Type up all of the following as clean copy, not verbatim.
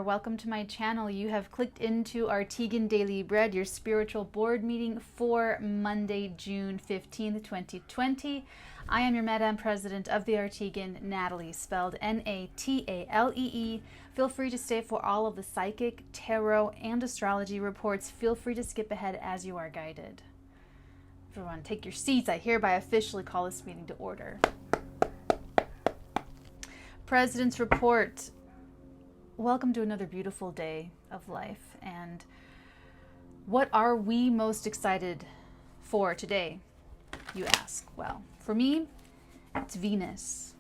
Welcome to my channel. You have clicked into Arteagan Daily Bread, your spiritual board meeting for Monday, June 15th, 2020. I am your Madam President of the Arteagan, Natalee, spelled N-A-T-A-L-E-E. Feel free to stay for all of the psychic, tarot, and astrology reports. Feel free to skip ahead as you are guided. Everyone, take your seats. I hereby officially call this meeting to order. President's Report. Welcome to another beautiful day of life. And what are we most excited for today, you ask? Well, for me, it's Venus.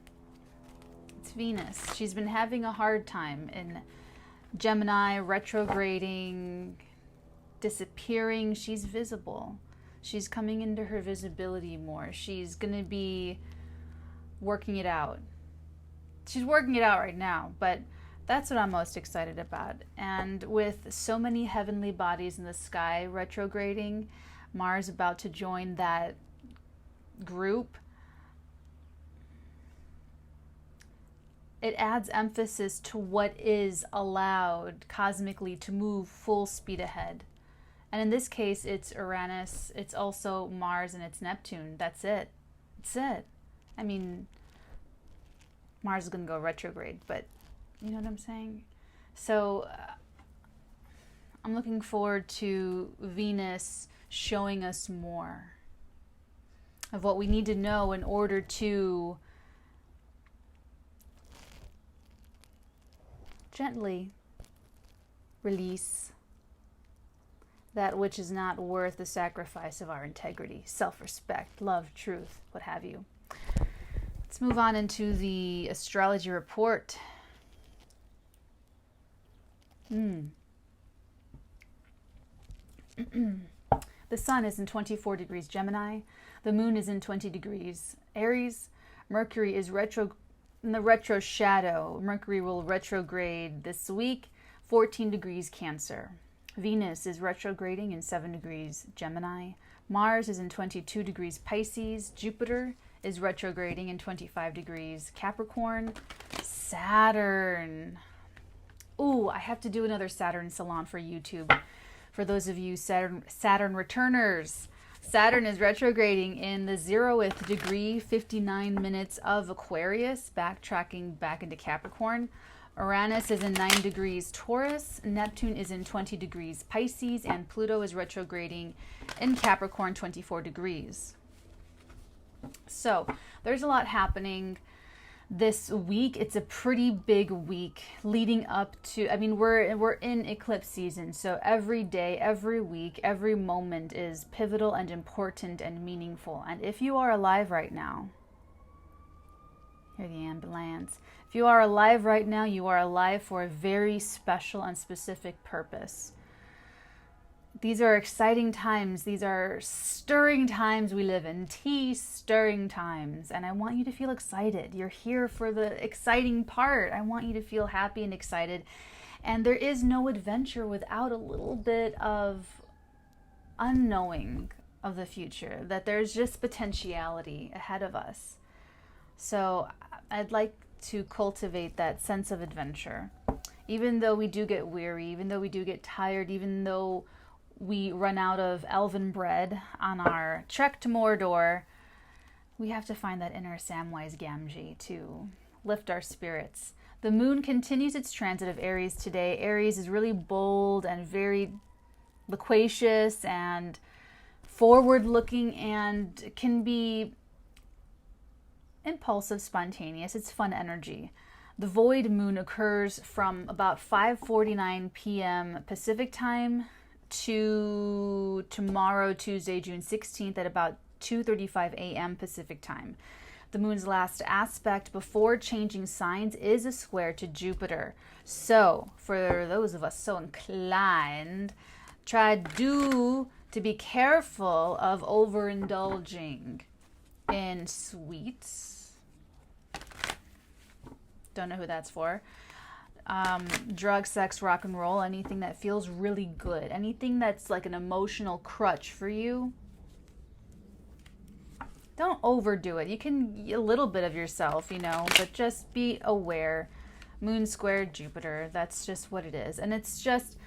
It's Venus. She's been having a hard time in Gemini, retrograding, disappearing. She's visible. She's coming into her visibility more. She's going to be working it out. She's working it out right now, but that's what I'm most excited about. And with so many heavenly bodies in the sky retrograding, Mars about to join that group, it adds emphasis to what is allowed cosmically to move full speed ahead. And in this case, it's Uranus, it's also Mars, and it's Neptune. That's it. That's it. I mean, Mars is going to go retrograde, but you know what I'm saying? So I'm looking forward to Venus showing us more of what we need to know in order to gently release that which is not worth the sacrifice of our integrity, self-respect, love, truth, what have you. Let's move on into the Astrology Report. The sun is in 24 degrees Gemini. The moon is in 20 degrees Aries. Mercury is in the retro shadow. Mercury will retrograde this week, 14 degrees Cancer. Venus is retrograding in 7 degrees Gemini. Mars is in 22 degrees Pisces. Jupiter is retrograding in 25 degrees Capricorn. Saturn. Ooh, I have to do another Saturn salon for YouTube. For those of you Saturn returners, Saturn is retrograding in the 0th degree, 59 minutes of Aquarius, backtracking back into Capricorn. Uranus is in 9 degrees Taurus. Neptune is in 20 degrees Pisces, and Pluto is retrograding in Capricorn, 24 degrees. So there's a lot happening this week. It's a pretty big week leading up to, I mean, we're in eclipse season, so every day, every week, every moment is pivotal and important and meaningful. And if you are alive right now, hear the ambulance. If you are alive right now, you are alive for a very special and specific purpose. These are exciting times. These are stirring times we live in. Tea-stirring times. And I want you to feel excited. You're here for the exciting part. I want you to feel happy and excited. And there is no adventure without a little bit of unknowing of the future. That there's just potentiality ahead of us. So I'd like to cultivate that sense of adventure. Even though we do get weary, even though we do get tired, even though we run out of elven bread on our trek to Mordor, we have to find that inner Samwise Gamgee to lift our spirits. The moon continues its transit of Aries today. Aries is really bold and very loquacious and forward-looking and can be impulsive, spontaneous. It's fun energy. The void moon occurs from about 5:49 p.m. Pacific time to tomorrow, Tuesday, June 16th at about 2:35 a.m. Pacific time. The moon's last aspect before changing signs is a square to Jupiter. So, for those of us so inclined, try to be careful of overindulging in sweets. Don't know who that's for. Drug, sex, rock and roll, anything that feels really good, anything that's like an emotional crutch for you. Don't overdo it. You can, a little bit of yourself, you know, but just be aware Moon squared Jupiter. That's just what it is. And it's just,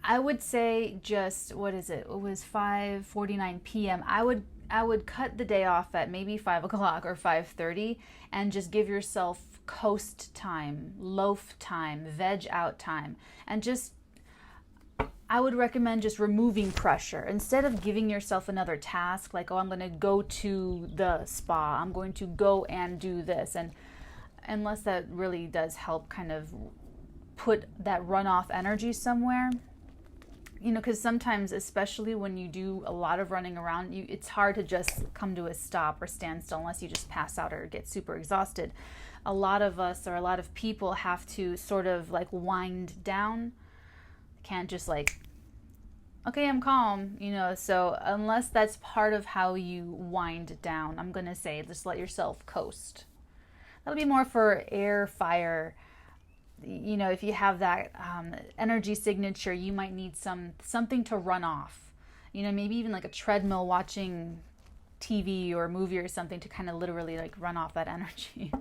I would say just, what is it? It was 5:49 p.m. I would cut the day off at maybe 5 o'clock or 5:30 and just give yourself coast time, loaf time, veg out time. And just, I would recommend just removing pressure. Instead of giving yourself another task, like, oh, I'm going to go to the spa, I'm going to go and do this. And unless that really does help kind of put that runoff energy somewhere, you know, because sometimes, especially when you do a lot of running around, it's hard to just come to a stop or stand still unless you just pass out or get super exhausted. A lot of us, or a lot of people, have to sort of like wind down. Can't just like, okay, I'm calm, you know. So unless that's part of how you wind down, I'm gonna say just let yourself coast. That'll be more for air, fire. You know, if you have that energy signature, you might need something to run off. You know, maybe even like a treadmill, watching TV or a movie or something to kind of literally like run off that energy.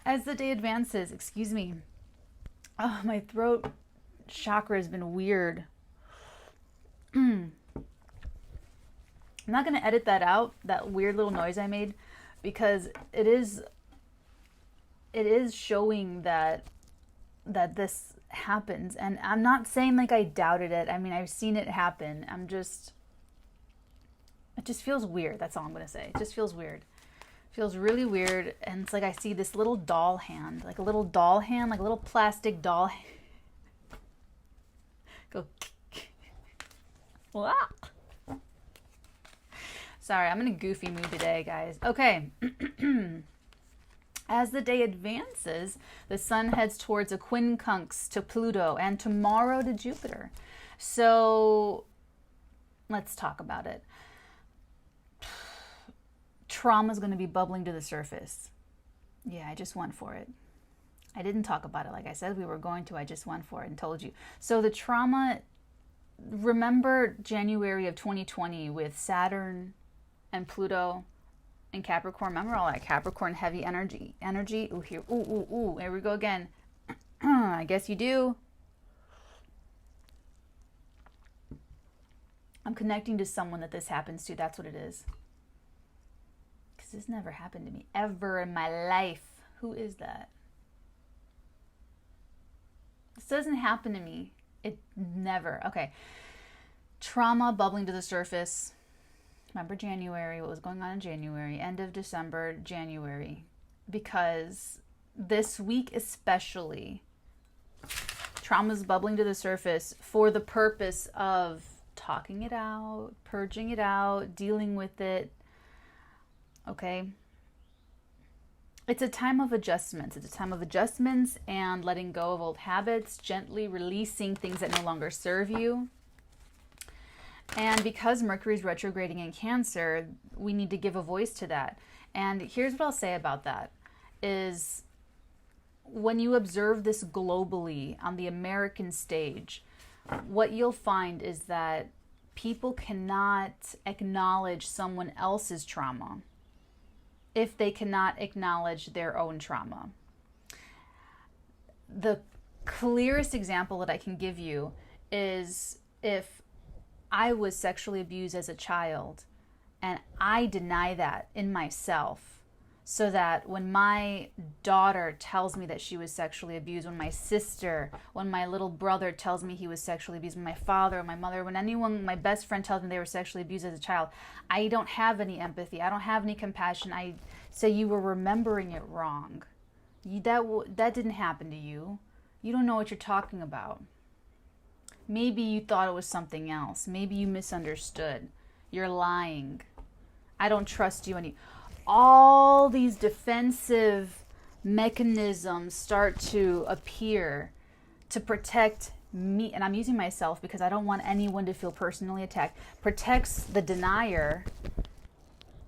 As the day advances, excuse me. Oh, my throat chakra has been weird. I'm not going to edit that out, that weird little noise I made, because it is showing that this happens. And I'm not saying like I doubted it. I mean, I've seen it happen. It just feels weird. That's all I'm going to say. It just feels weird. Feels really weird. And it's like I see this little doll hand, like a little plastic doll hand. Go. Sorry, I'm in a goofy mood today, guys. Okay. As the day advances, the sun heads towards a quincunx to Pluto and tomorrow to Jupiter. So let's talk about it. Trauma is going to be bubbling to the surface. Yeah, I just went for it. I didn't talk about it like I said we were going to. I just went for it and told you. So the trauma, remember January of 2020 with Saturn and Pluto and Capricorn? Remember all that Capricorn heavy energy? Ooh, here. Ooh. Here we go again. I guess you do. I'm connecting to someone that this happens to. That's what it is. This never happened to me ever in my life. Who is that? This doesn't happen to me. It never. Okay. Trauma bubbling to the surface. Remember January, what was going on in January, end of December, January. Because this week especially, trauma's bubbling to the surface for the purpose of talking it out, purging it out, dealing with it. Okay, it's a time of adjustments. It's a time of adjustments and letting go of old habits, gently releasing things that no longer serve you. And because Mercury's retrograding in Cancer, we need to give a voice to that. And here's what I'll say about that is when you observe this globally on the American stage, what you'll find is that people cannot acknowledge someone else's trauma if they cannot acknowledge their own trauma. The clearest example that I can give you is if I was sexually abused as a child and I deny that in myself, so that when my daughter tells me that she was sexually abused, when my sister, when my little brother tells me he was sexually abused, when my father, my mother, when anyone, my best friend tells me they were sexually abused as a child, I don't have any empathy. I don't have any compassion. I say you were remembering it wrong. That didn't happen to you. You don't know what you're talking about. Maybe you thought it was something else. Maybe you misunderstood. You're lying. I don't trust you any. All these defensive mechanisms start to appear to protect me, and I'm using myself because I don't want anyone to feel personally attacked, protects the denier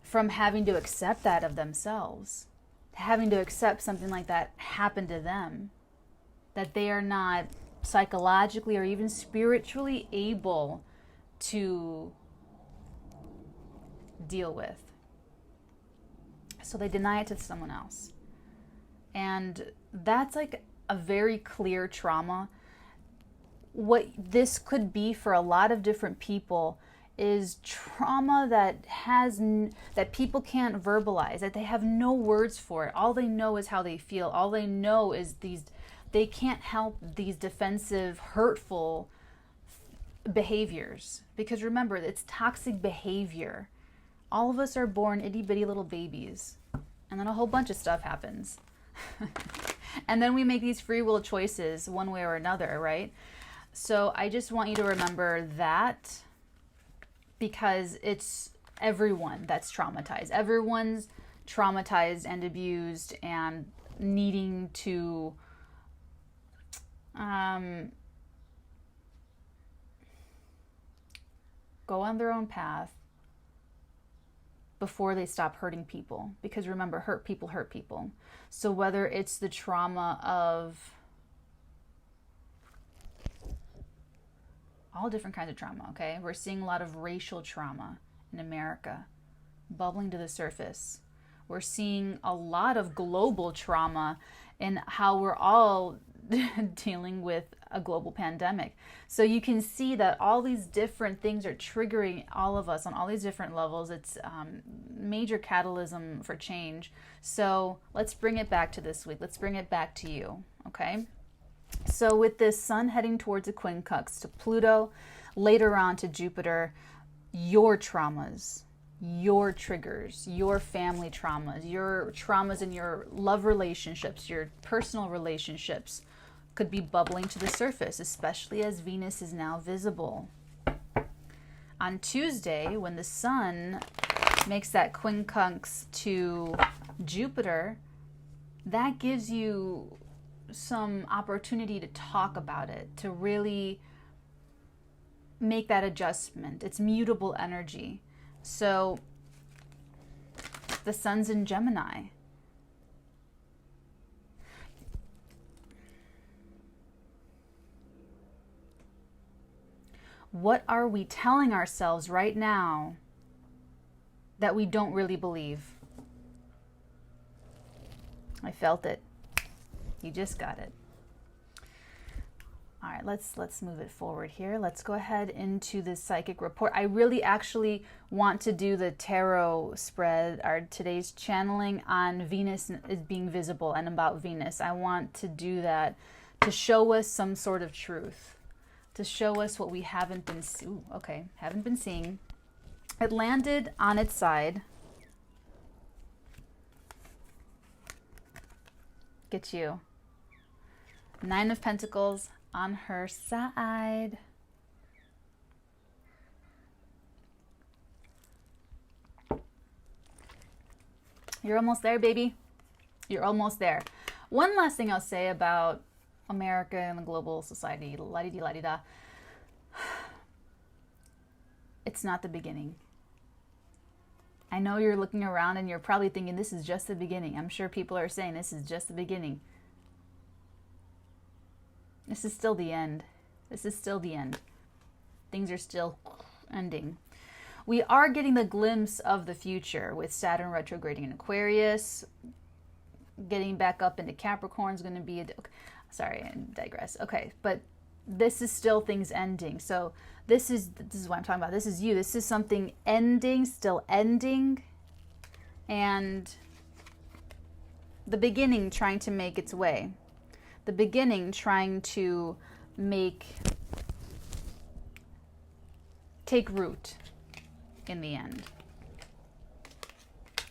from having to accept that of themselves, having to accept something like that happened to them, that they are not psychologically or even spiritually able to deal with. So they deny it to someone else. And that's like a very clear trauma. What this could be for a lot of different people is trauma that people can't verbalize, that they have no words for it. All they know is how they feel. All they know is they can't help these defensive, hurtful behaviors. Because remember, it's toxic behavior. All of us are born itty bitty little babies, and then a whole bunch of stuff happens. And then we make these free will choices one way or another, right? So I just want you to remember that, because it's everyone that's traumatized. Everyone's traumatized and abused and needing to go on their own path before they stop hurting people. Because remember, hurt people hurt people. So whether it's the trauma of all different kinds of trauma, okay? We're seeing a lot of racial trauma in America bubbling to the surface. We're seeing a lot of global trauma in how we're all dealing with a global pandemic. So you can see that all these different things are triggering all of us on all these different levels. It's major catalysm for change. So let's bring it back to this week. Let's bring it back to you, okay? So with this sun heading towards a quincunx to Pluto, later on to Jupiter, your traumas, your triggers, your family traumas, your traumas in your love relationships, your personal relationships could be bubbling to the surface, especially as Venus is now visible. On Tuesday, when the sun makes that quincunx to Jupiter, that gives you some opportunity to talk about it, to really make that adjustment. It's mutable energy. So the sun's in Gemini. What are we telling ourselves right now that we don't really believe? I felt it. You just got it. All right, let's move it forward here. Let's go ahead into the psychic report. I really actually want to do the tarot spread, our today's channeling on Venus is being visible and about Venus. I want to do that to show us some sort of truth, to show us what we haven't been seeing. It landed on its side. Get you. 9 of Pentacles on her side. You're almost there, baby. You're almost there. One last thing I'll say about America and the global society, la-di-di-la-di-da. It's not the beginning. I know you're looking around and you're probably thinking this is just the beginning. I'm sure people are saying this is just the beginning. This is still the end. This is still the end. Things are still ending. We are getting the glimpse of the future with Saturn retrograding in Aquarius. Getting back up into Capricorn is going to be sorry, I digress. Okay, but this is still things ending. So this is what I'm talking about. This is you. This is something ending, still ending, and the beginning trying to make its way. The beginning trying to take root in the end.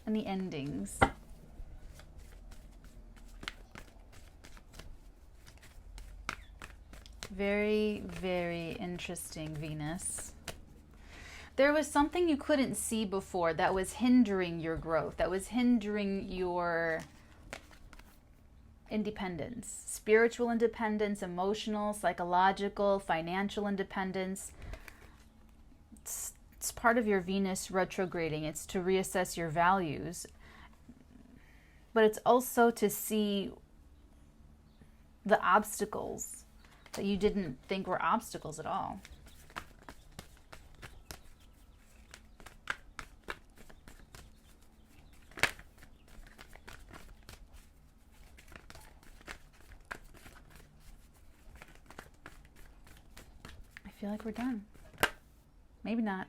And the endings. Very, very interesting, Venus. There was something you couldn't see before that was hindering your growth, that was hindering your independence, spiritual independence, emotional, psychological, financial independence. It's part of your Venus retrograding. It's to reassess your values, but it's also to see the obstacles that you didn't think were obstacles at all. feel like we're done. Maybe not.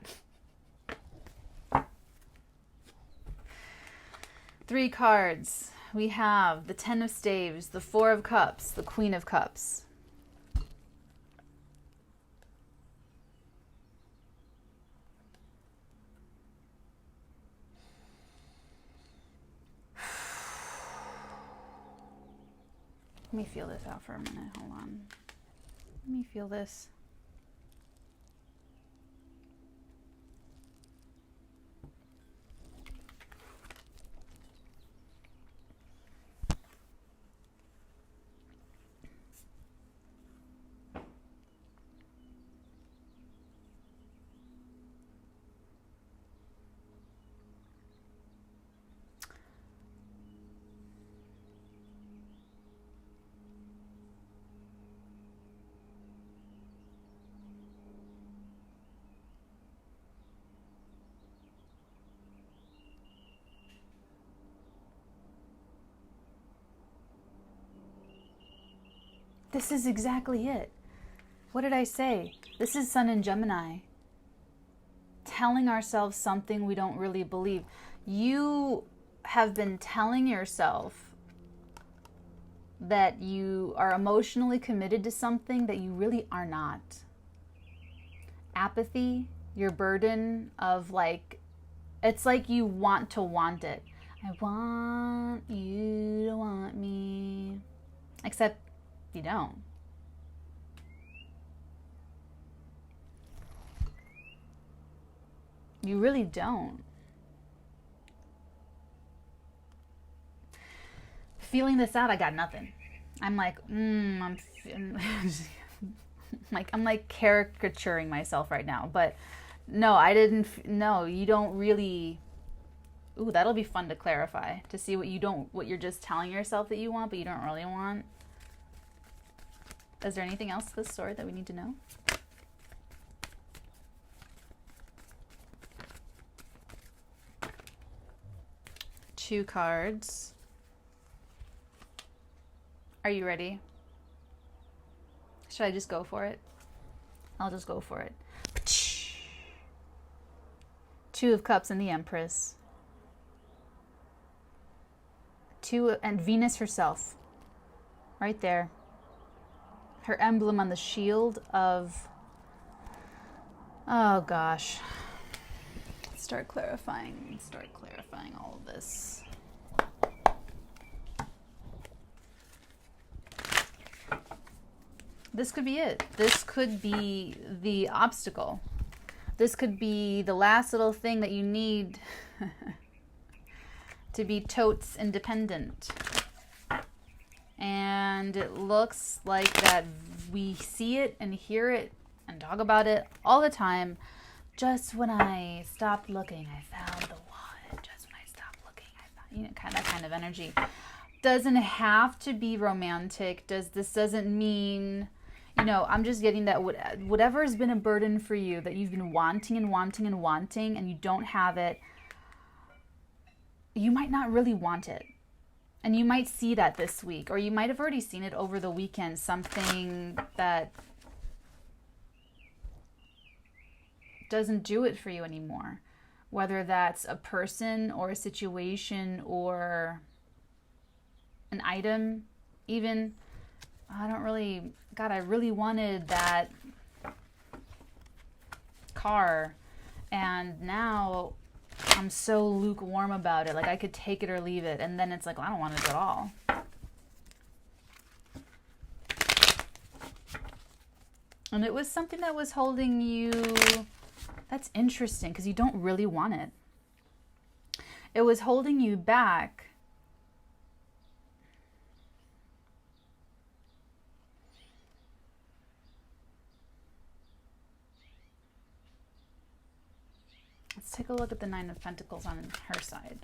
3 cards. We have the 10 of Staves, the 4 of Cups, the Queen of Cups. Let me feel this out for a minute. Hold on. Let me feel this. This is exactly it. What did I say? This is Sun in Gemini. Telling ourselves something we don't really believe. You have been telling yourself that you are emotionally committed to something that you really are not. Apathy, your burden of like, it's like you want it. I want you to want me. Except you don't. You really don't. Feeling this out, I got nothing. I'm like, I'm like caricaturing myself right now. But no, I didn't. No, you don't really. Ooh, that'll be fun to clarify, to see what you're just telling yourself that you want, but you don't really want. Is there anything else to this story that we need to know? Two cards. Are you ready? Should I just go for it? I'll just go for it. Two of Cups and the Empress. And Venus herself. Right there. Her emblem on the shield of... Oh gosh. Start clarifying all of this. This could be it. This could be the obstacle. This could be the last little thing that you need to be totes independent. And it looks like that we see it and hear it and talk about it all the time. Just when I stopped looking, I found the one. Just when I stopped looking, I found, that kind of energy. Doesn't have to be romantic. This doesn't mean, I'm just getting that whatever has been a burden for you that you've been wanting and you don't have it, you might not really want it. And you might see that this week, or you might have already seen it over the weekend, something that doesn't do it for you anymore. Whether that's a person or a situation or an item, even. I really wanted that car, and now I'm so lukewarm about it. Like, I could take it or leave it. And then it's like, well, I don't want it at all. And it was something that was holding you. That's interesting, because you don't really want it. It was holding you back. Let's take a look at the Nine of Pentacles on her side.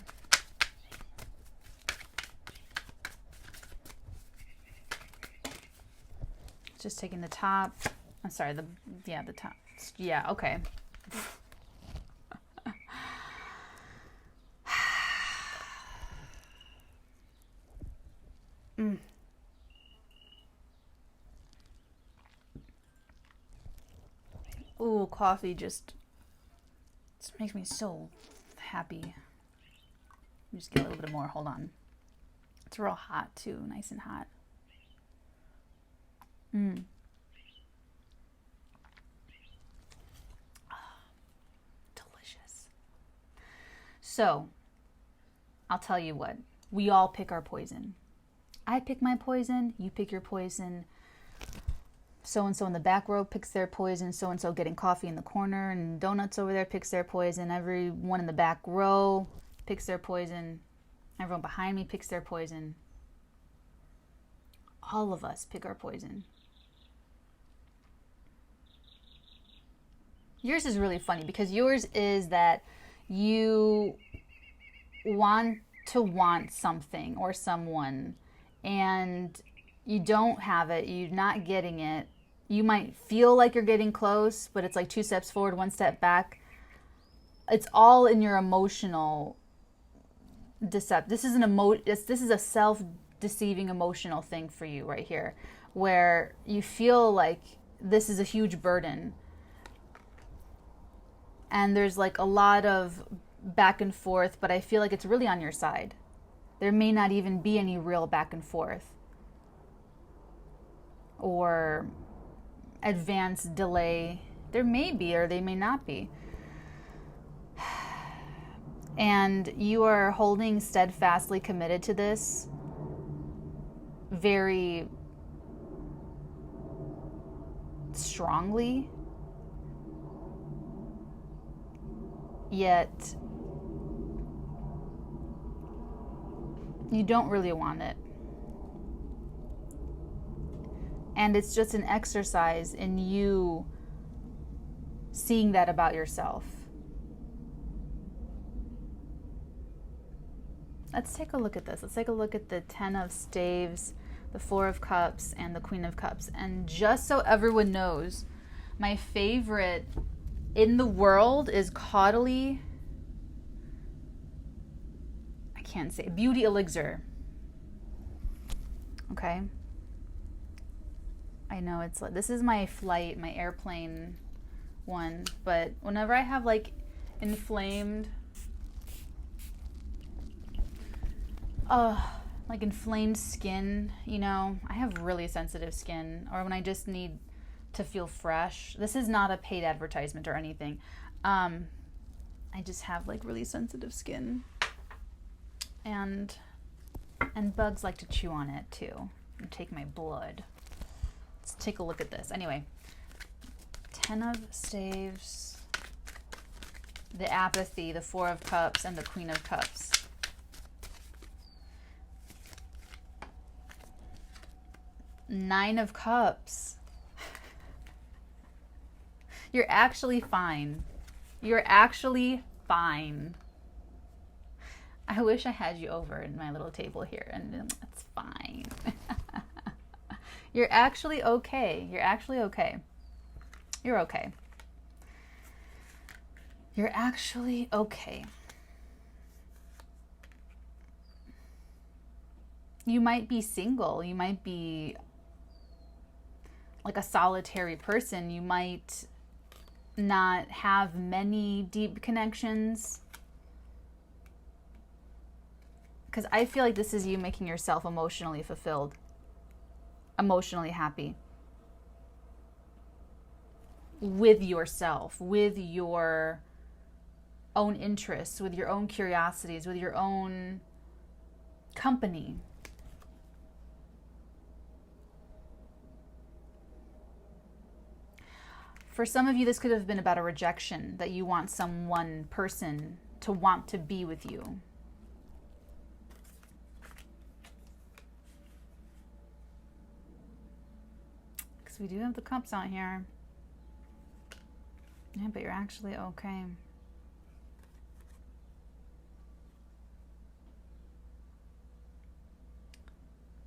Just taking the top. I'm sorry, the top. Yeah, okay. Ooh, coffee just makes me so happy. Let me just get a little bit more. Hold on. It's real hot too, nice and hot. Delicious. So, I'll tell you what. We all pick our poison. I pick my poison. You pick your poison. So-and-so in the back row picks their poison. So-and-so getting coffee in the corner and donuts over there picks their poison. Everyone in the back row picks their poison. Everyone behind me picks their poison. All of us pick our poison. Yours is really funny because yours is that you want to want something or someone and you don't have it, you're not getting it. You might feel like you're getting close, but it's like 2 steps forward, 1 step back. It's all in your emotional decept. This is a self-deceiving emotional thing for you right here, where you feel like this is a huge burden. And there's like a lot of back and forth, but I feel like it's really on your side. There may not even be any real back and forth or advanced delay. There may be, or they may not be. And you are holding steadfastly committed to this very strongly, yet you don't really want it. And it's just an exercise in you seeing that about yourself. Let's take a look at this. Let's take a look at the 10 of Staves, the 4 of Cups, and the Queen of Cups. And just so everyone knows, my favorite in the world is Caudalie. I can't say. Beauty Elixir. Okay. I know it's like, this is my flight, my airplane one. But whenever I have like inflamed, like inflamed skin, you know, I have really sensitive skin, or when I just need to feel fresh. This is not a paid advertisement or anything. I just have like really sensitive skin, and bugs like to chew on it too and take my blood. Let's take a look at this. Anyway, 10 of Staves, the Apathy, the 4 of Cups, and the Queen of Cups. Nine of Cups. You're actually fine. You're actually fine. I wish I had you over at my little table here, and it's fine. You're actually okay. You're actually okay. You're okay. You're actually okay. You might be single. You might be like a solitary person. You might not have many deep connections. Because I feel like this is you making yourself emotionally fulfilled, emotionally happy with yourself, with your own interests, with your own curiosities, with your own company. For some of you, this could have been about a rejection, that you want some one person to want to be with you. Because we do have the Cups out here. Yeah, but you're actually okay.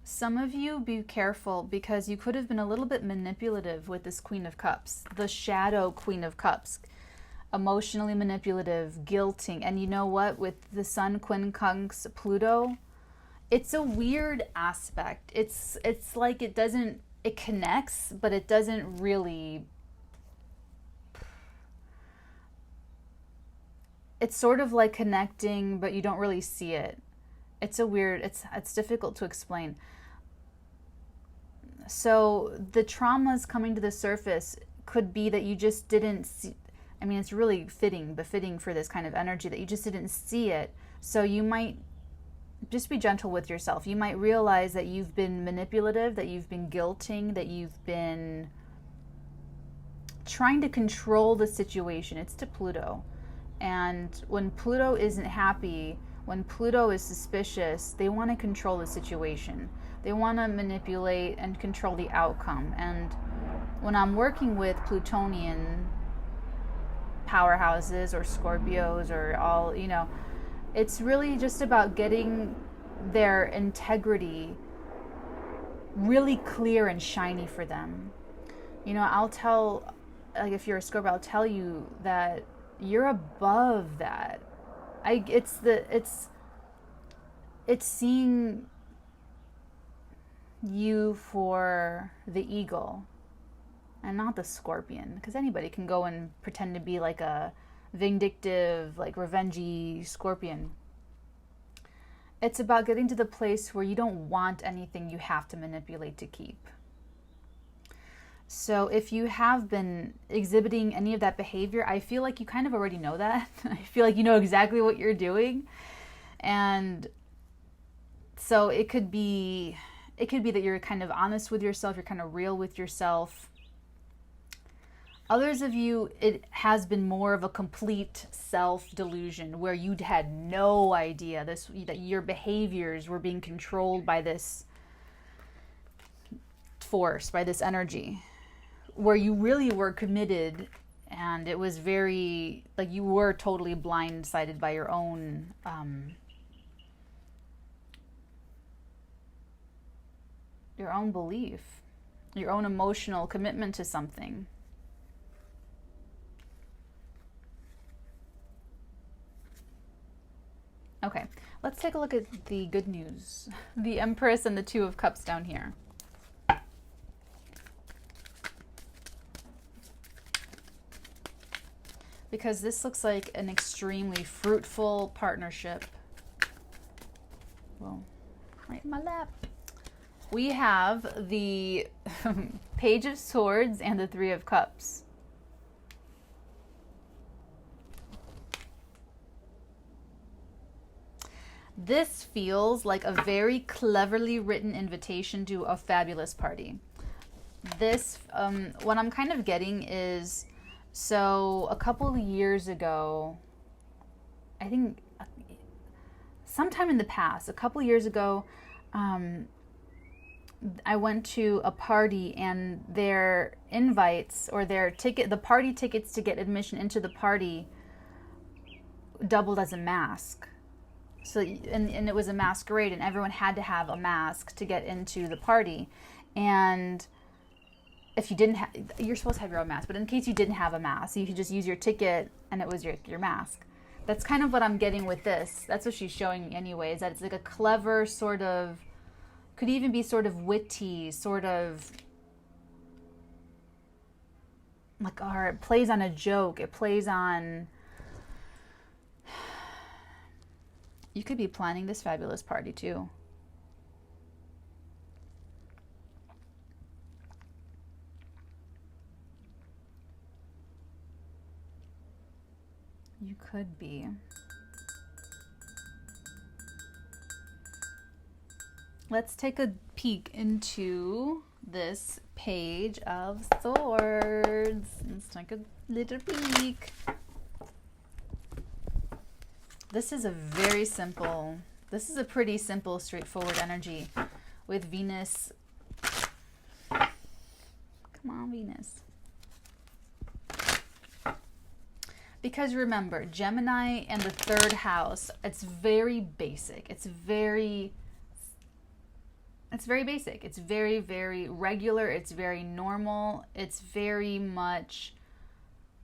Some of you, be careful, because you could have been a little bit manipulative with this Queen of Cups, the shadow Queen of Cups. Emotionally manipulative, guilting. And you know what? With the Sun, Quincunx, Pluto, it's a weird aspect. It's like it connects, but it doesn't really it's sort of like connecting, but you don't really see it. It's it's difficult to explain. So the traumas coming to the surface could be that you just didn't see. I mean, it's really befitting for this kind of energy, that you just didn't see it. So you might just be gentle with yourself. You might realize that you've been manipulative, that you've been guilting, that you've been trying to control the situation. It's to Pluto. And when Pluto isn't happy, when Pluto is suspicious, they want to control the situation. They want to manipulate and control the outcome. And when I'm working with Plutonian powerhouses or Scorpios or all, you know, it's really just about getting their integrity really clear and shiny for them. You know, I'll tell, like, if you're a Scorpio, I'll tell you that you're above that. It's seeing you for the eagle and not the scorpion, because anybody can go and pretend to be like a vindictive, like revengey scorpion. It's about getting to the place where you don't want anything you have to manipulate to keep. So if you have been exhibiting any of that behavior, I feel like you kind of already know that. I feel like you know exactly what you're doing. And so it could be that you're kind of honest with yourself, you're kind of real with yourself. Others of you, it has been more of a complete self-delusion where you'd had no idea that your behaviors were being controlled by this force, by this energy, where you really were committed, and it was very, like, you were totally blindsided by your own belief, your own emotional commitment to something. Okay, let's take a look at the good news. The Empress and the Two of Cups down here. Because this looks like an extremely fruitful partnership. Well, right in my lap. We have the Page of Swords and the Three of Cups. This feels like a very cleverly written invitation to a fabulous party. This, what I'm kind of getting is, so a couple of years ago, I think sometime in the past, a couple of years ago, I went to a party, and their invites, or the party tickets to get admission into the party doubled as a mask. So, and it was a masquerade, and everyone had to have a mask to get into the party. And if you didn't have, you're supposed to have your own mask, but in case you didn't have a mask, you could just use your ticket and it was your mask. That's kind of what I'm getting with this. That's what she's showing me anyway, is that it's like a clever sort of, could even be sort of witty, sort of like, or it plays on a joke, it plays on, you could be planning this fabulous party too. You could be. Let's take a peek into this Page of Swords. Let's take a little peek. This is a very simple, this is a pretty simple, straightforward energy with Venus. Come on, Venus. Because remember, Gemini and the third house, it's very basic. It's very basic. It's very, very regular. It's very normal. It's very much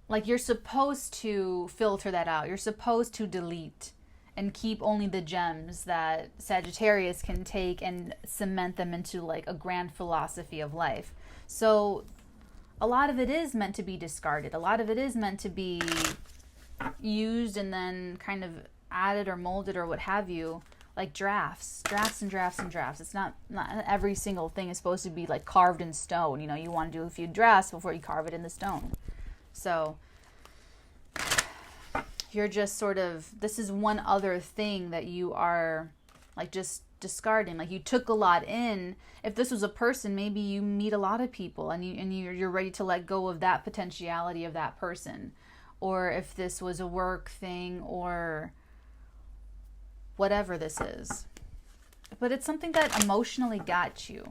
like you're supposed to filter that out. You're supposed to delete and keep only the gems that Sagittarius can take and cement them into like a grand philosophy of life. So a lot of it is meant to be discarded. A lot of it is meant to be used and then kind of added or molded or what have you, like drafts and drafts and drafts. It's not every single thing is supposed to be like carved in stone. You know, you want to do a few drafts before you carve it in the stone. So you're just sort of, this is one other thing that you are like just discarding. Like you took a lot in. If this was a person, maybe you meet a lot of people and you're ready to let go of that potentiality of that person. Or if this was a work thing or whatever this is. But it's something that emotionally got you,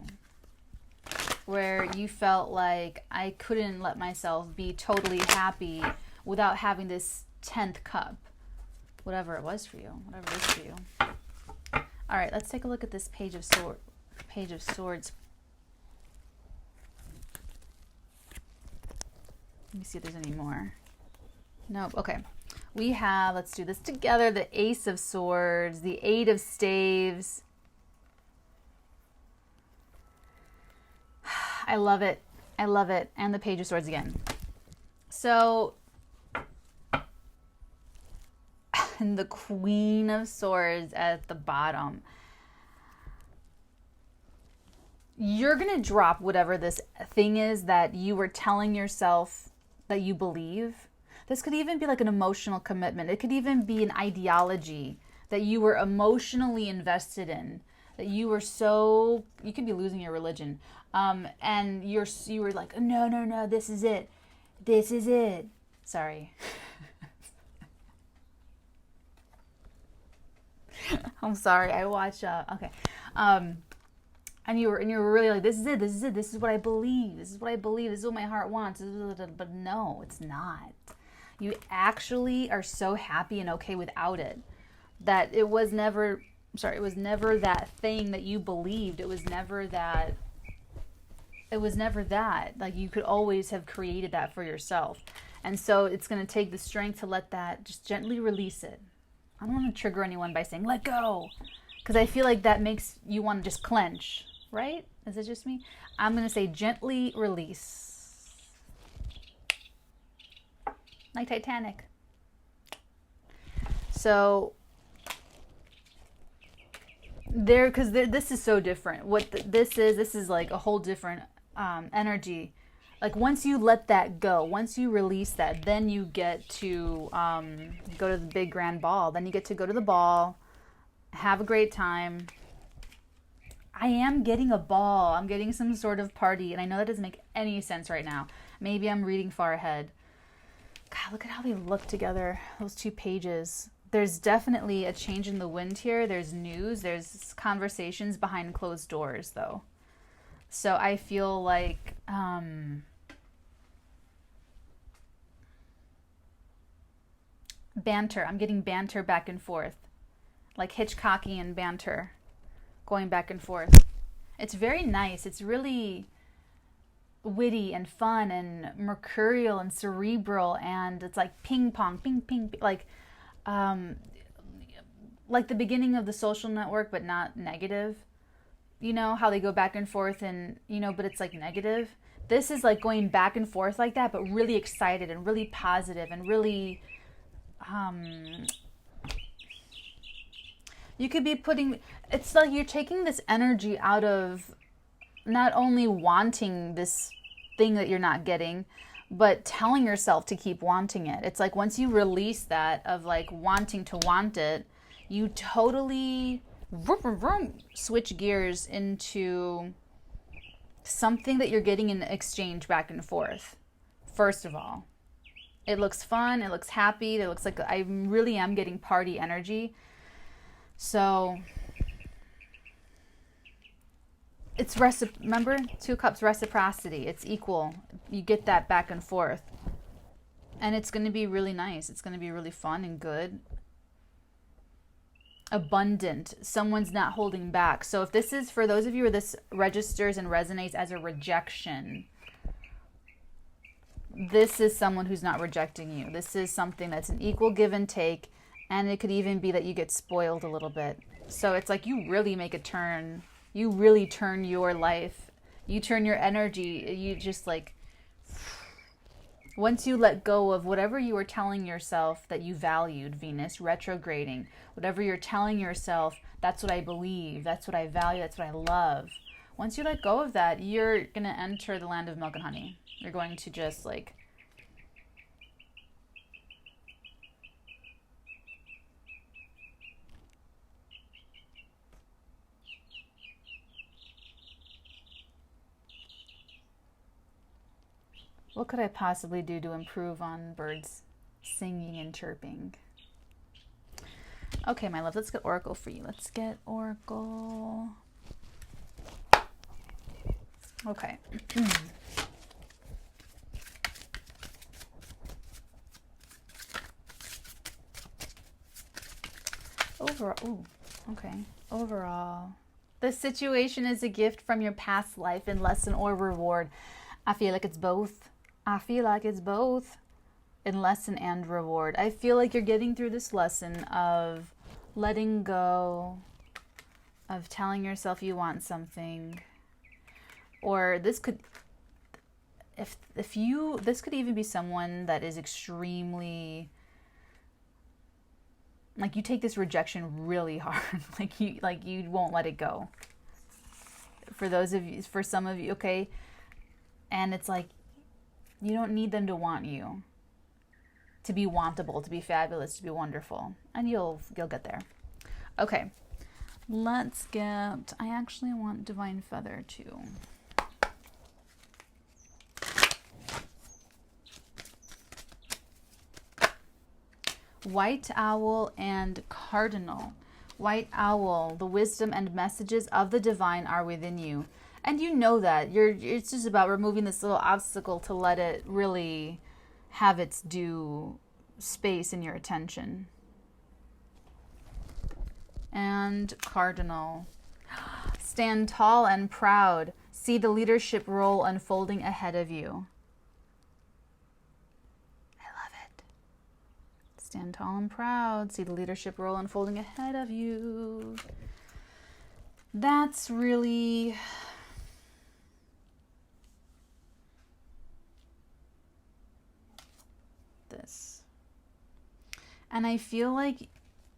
where you felt like I couldn't let myself be totally happy without having this 10th cup, whatever it was for you, whatever it is for you. All right, let's take a look at this Page of Swords. Let me see if there's any more. Nope. Okay. We have, let's do this together, the Ace of Swords, the Eight of Staves. I love it. I love it. And the Page of Swords again. So, and the Queen of Swords at the bottom. You're going to drop whatever this thing is that you were telling yourself that you believe. This could even be like an emotional commitment. It could even be an ideology that you were emotionally invested in, that you were so, you could be losing your religion. And you were like, no, this is it. This is it. Sorry. I'm sorry. I watch, okay. And you were really like, this is it. This is what I believe. This is what my heart wants. But no, it's not. You actually are so happy and okay without it. That it was never that thing that you believed. It was never that. Like you could always have created that for yourself. And so it's going to take the strength to let that, just gently release it. I don't want to trigger anyone by saying, let go. Because I feel like that makes you want to just clench, right? Is it just me? I'm going to say gently release. Like Titanic. So, this is so different. This is like a whole different energy. Like once you let that go, once you release that, then you get to go to the big grand ball. Then you get to go to the ball, have a great time. I am getting a ball. I'm getting some sort of party. And I know that doesn't make any sense right now. Maybe I'm reading far ahead. God, look at how they look together, those two pages. There's definitely a change in the wind here. There's news. There's conversations behind closed doors, though. So I feel like banter. I'm getting banter back and forth. Like Hitchcockian banter going back and forth. It's very nice. It's really witty and fun and mercurial and cerebral, and it's like ping pong, ping, like the beginning of The Social Network, but not negative. You know how they go back and forth, and but it's like negative. This is like going back and forth like that, but really excited and really positive and really you could be putting, it's like you're taking this energy out of not only wanting this thing that you're not getting, but telling yourself to keep wanting it. It's like once you release that of like wanting to want it, you totally switch gears into something that you're getting in exchange back and forth. First of all, it looks fun, it looks happy, it looks like I really am getting party energy. So it's remember, 2 cups reciprocity. It's equal. You get that back and forth. And it's going to be really nice. It's going to be really fun and good. Abundant. Someone's not holding back. So if this is, for those of you where this registers and resonates as a rejection, this is someone who's not rejecting you. This is something that's an equal give and take. And it could even be that you get spoiled a little bit. So it's like you really make a turn. You really turn your life. You turn your energy. You just like Once you let go of whatever you were telling yourself that you valued, Venus retrograding, whatever you're telling yourself, that's what I believe, that's what I value, that's what I love. Once you let go of that, you're going to enter the land of milk and honey. You're going to just like... What could I possibly do to improve on birds singing and chirping? Okay, my love, let's get Oracle for you. Let's get Oracle. Okay. Overall, ooh, okay. Overall, the situation is a gift from your past life in lesson or reward. I feel like it's both. I feel like it's both in lesson and reward. I feel like you're getting through this lesson of letting go, of telling yourself you want something. Or this could, this could even be someone that is extremely, like you take this rejection really hard. like you won't let it go. For those of you, for some of you, okay? And it's like, you don't need them to want you, to be wantable, to be fabulous, to be wonderful. And you'll get there. Okay, let's get, I actually want Divine Feather too. White Owl and Cardinal. White Owl, the wisdom and messages of the divine are within you. And you know that. It's just about removing this little obstacle to let it really have its due space in your attention. And Cardinal. Stand tall and proud. See the leadership role unfolding ahead of you. I love it. Stand tall and proud. See the leadership role unfolding ahead of you. That's really... this. And I feel like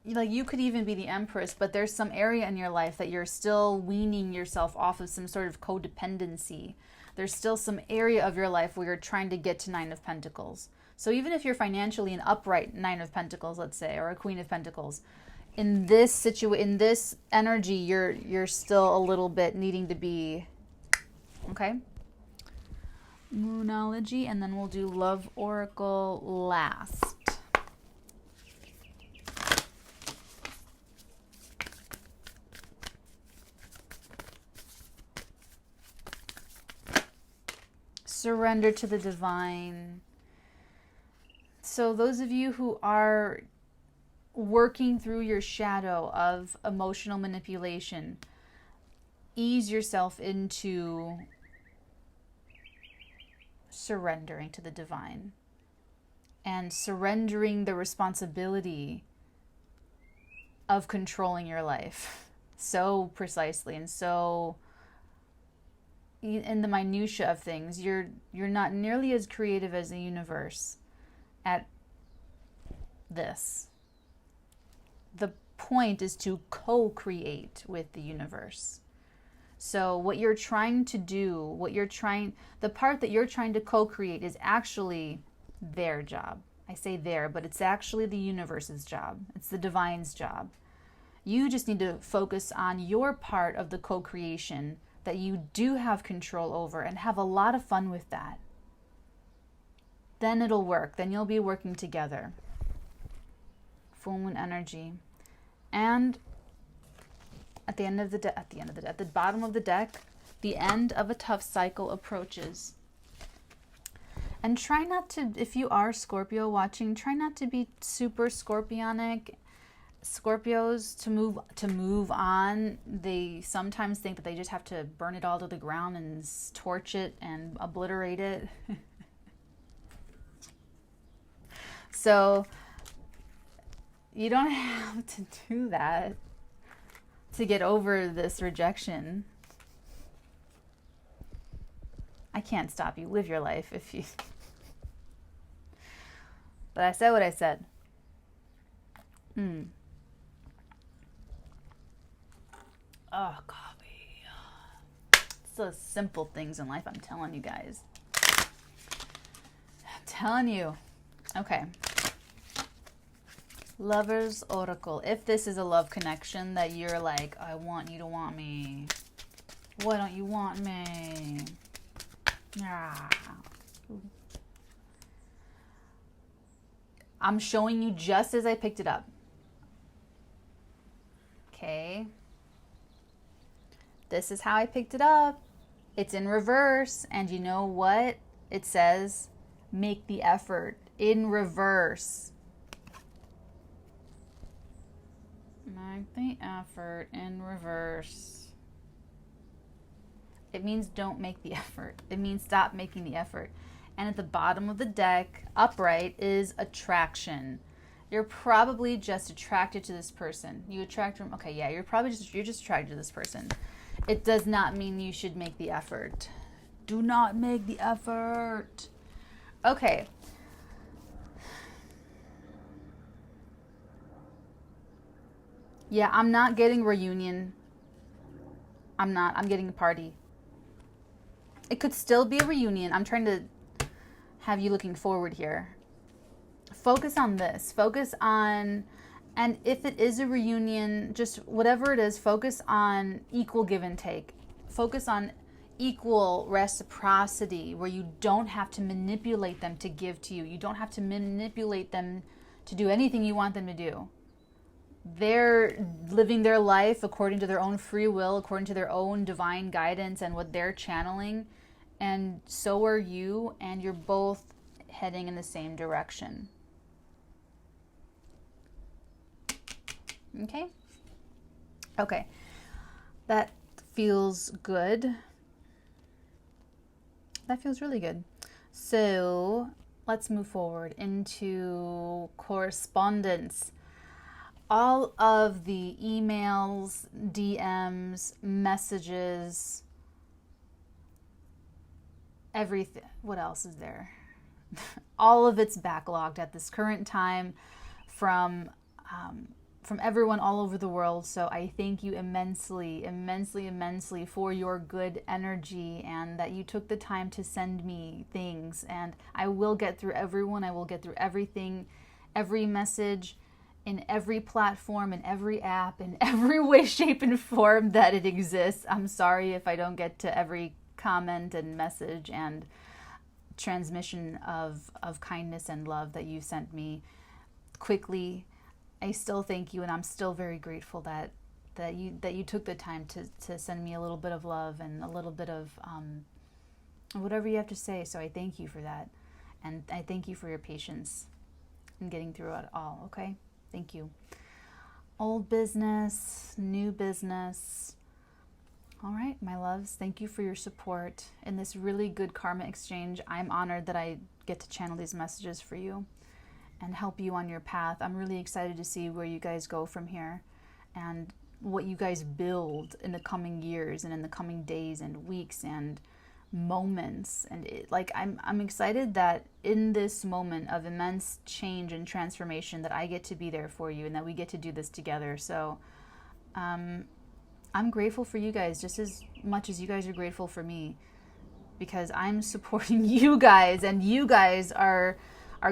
you could even be the Empress, but there's some area in your life that you're still weaning yourself off of some sort of codependency. There's still some area of your life where you're trying to get to Nine of Pentacles. So even if you're financially an upright Nine of Pentacles, let's say, or a Queen of Pentacles, in this in this energy, you're still a little bit needing to be, okay? Moonology, and then we'll do Love Oracle last. Surrender to the divine. So those of you who are working through your shadow of emotional manipulation, ease yourself into surrendering to the divine and surrendering the responsibility of controlling your life so precisely and so in the minutia of things. You're not nearly as creative as the universe at this. The point is to co-create with the universe. So what you're trying to do, the part that you're trying to co-create is actually their job. I say their, but it's actually the universe's job. It's the divine's job. You just need to focus on your part of the co-creation that you do have control over and have a lot of fun with that. Then it'll work. Then you'll be working together. Full moon energy. And at the bottom of the deck, the end of a tough cycle approaches. And try not to, if you are Scorpio watching, try not to be super scorpionic. Scorpios, to move on, they sometimes think that they just have to burn it all to the ground and torch it and obliterate it. So you don't have to do that to get over this rejection. I can't stop you. Live your life if you... But I said what I said. Oh, coffee. It's those simple things in life, I'm telling you guys. I'm telling you. Okay. Lover's Oracle. If this is a love connection that you're like, I want you to want me. Why don't you want me? Ah. I'm showing you just as I picked it up. Okay. This is how I picked it up. It's in reverse. And you know what? It says, make the effort. In reverse. Make the effort in reverse. It means don't make the effort. It means stop making the effort. And at the bottom of the deck, upright, is attraction. You're probably just attracted to this person. You attract from, okay, yeah, you're just attracted to this person. It does not mean you should make the effort. Do not make the effort. Okay. Yeah, I'm not getting reunion. I'm getting a party. It could still be a reunion. I'm trying to have you looking forward here. Focus on this. Focus on, and if it is a reunion, just whatever it is, focus on equal give and take. Focus on equal reciprocity, where you don't have to manipulate them to give to you. You don't have to manipulate them to do anything you want them to do. They're living their life according to their own free will, according to their own divine guidance and what they're channeling. And so are you, and you're both heading in the same direction. Okay? Okay. That feels good. That feels really good. So let's move forward into correspondence. All of the emails, DMs, messages, everything. What else is there? All of it's backlogged at this current time from everyone all over the world. So I thank you immensely, immensely, immensely for your good energy, and that you took the time to send me things. And I will get through everyone. I will get through everything, every message, in every platform, in every app, in every way, shape, and form that it exists. I'm sorry if I don't get to every comment and message and transmission of kindness and love that you sent me quickly. I still thank you, and I'm still very grateful that you took the time to send me a little bit of love and a little bit of whatever you have to say. So I thank you for that, and I thank you for your patience in getting through it all. Okay. Thank you. Old business, new business. All right, my loves, thank you for your support in this really good karma exchange. I'm honored that I get to channel these messages for you and help you on your path. I'm really excited to see where you guys go from here and what you guys build in the coming years and in the coming days and weeks and moments. And I'm excited that in this moment of immense change and transformation that I get to be there for you and that we get to do this together. So I'm grateful for you guys just as much as you guys are grateful for me, because I'm supporting you guys, and you guys are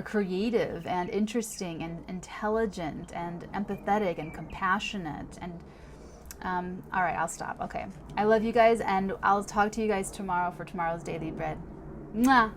creative and interesting and intelligent and empathetic and compassionate. And all right, I'll stop. Okay. I love you guys, and I'll talk to you guys tomorrow for tomorrow's Daily Bread. Mwah!